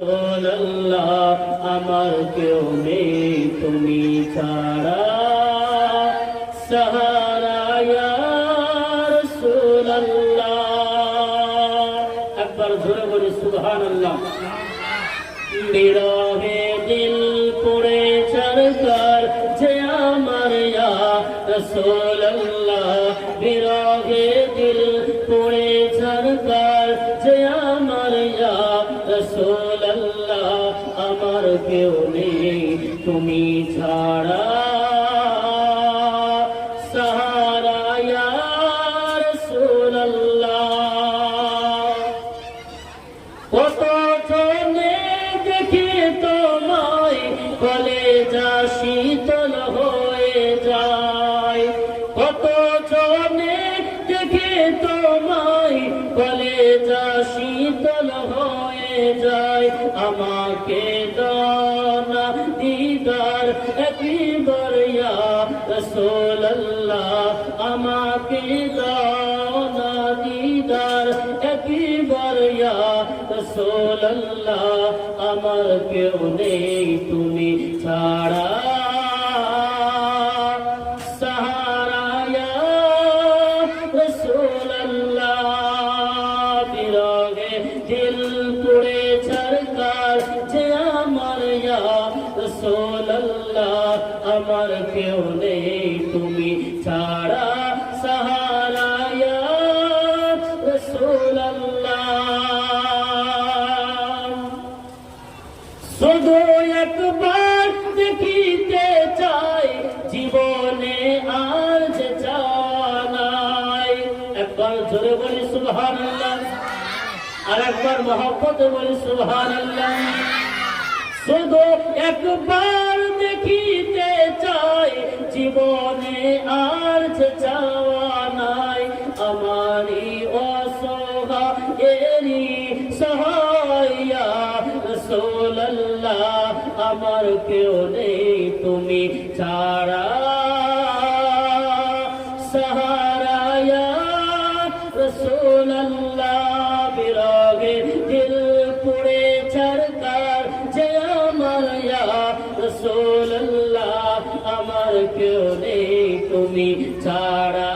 আল্লাহ আমার কেউ নেই তুমি ছাড়া সাহারা ইয়া রাসূলুল্লাহ। একবার জোরে বলি সুবহানাল্লাহ। বিরহে দিল পড়ে সরকার যে আমার ইয়া রাসূলুল্লাহ, বিরহে দিল পড়ে সরকার যে আমার ইয়া রাসূলুল্লাহ, আমার কেউ নেই তুমি ছাড়া সাহারা ইয়া রাসূলুল্লাহ। কত জনে দেখি তোমায় কলেজা শীতল হয়ে যায়, কত জনে দেখি তোমায় কলেজা শীতল হয়ে যায়। আমাকে দানা দিদার একবার ইয়া রাসূলুল্লাহ, আমাকে দানা দিদার একবার ইয়া রাসূলুল্লাহ, আমার কেউ নেই তুমি ছাড়া সাহারা ইয়া রাসূলুল্লাহ। বিরহে দিল পুড়ে সরকার যে আমার ইয়া রাসূলুল্লাহ, আমার কেউ নেই তুমি ছাড়া সাহারা ইয়া রাসূলুল্লাহ। শুধু একবার দেখিতে চাই জীবনে আর যে জানাই। একবার জোরে বলি সুবহানাল্লাহ, আর একবার মহব্বতে বলি সুবহানাল্লাহ। শুধু একবার দেখিতে চাই জীবনে আর যে চাওয়া নাই। আমারই অসহায়েরই সহায় ইয়া রাসূলুল্লাহ, আমার কেউ নেই তুমি ছাড়া সাহারা ইয়া রাসূলুল্লাহ। বিরহে দিল পুড়ে সরকার যে আমার ইয়া রাসূলুল্লাহ, আমার কেউ নেই তুমি ছাড়া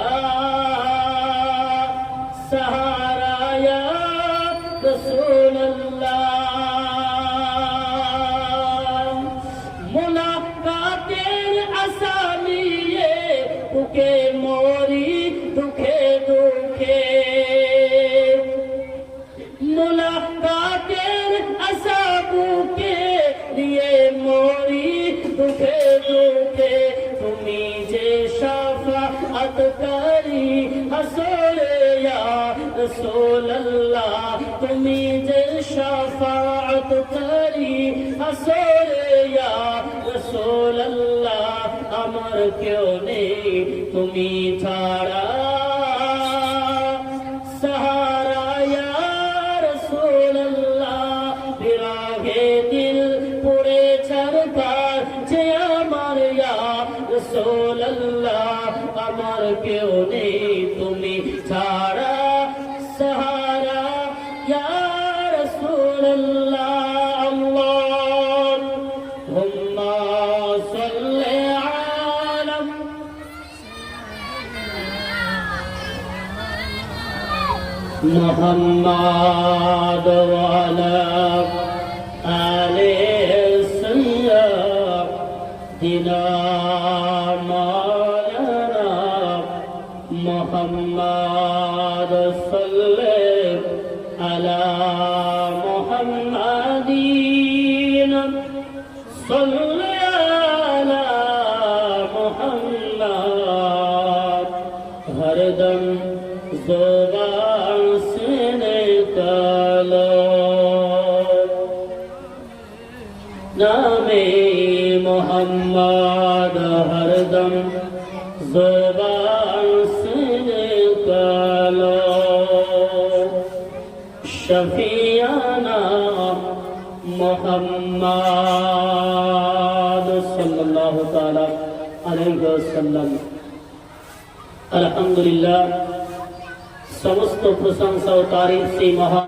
সাহারা ইয়া রাসূলুল্লাহ। মুলাকাতের আশা নিয়ে বুকে মরি দুঃখে দুঃখে, মুলাকাতের আশা বুকে নিয়ে মরি দুঃখে দুঃখে। তুমি যে শাফাআতকারী হাসরে ইয়া রাসূলুল্লাহ, তুমি যে শাফাআতকারী হাসরে ইয়া রাসূলুল্লাহ, আমার কেউ নেই তুমি ছাড়া সাহারা ইয়া রাসূলুল্লাহ। বিরহে দিল পুড়ে সরকার যে আমার ইয়া রাসূলুল্লাহ, আমার কেউ নেই তুমি ছাড়া সাহারা ইয়া রাসূলুল্লাহ। আল্লাহুম্মা সাল্লি আলা মুহাম্মাদ ওয়া আলা আলি সাইয়্যিদিনা মাওলানা মুহাম্মাদ সাল্লি আলা মুহাম্মাদিন সাল্লি আলা মুহাম্মাদ। হরদম ज़ुबान से निकालो नामे मोहम्मद, हरदम ज़ुबान से निकालो। शफियाना मोहम्मद सल्लल्लाहु ताला अलैहि वसल्लम। अल्हम्दुलिल्लाह, समस्त प्रशंसा और तारीफ से महा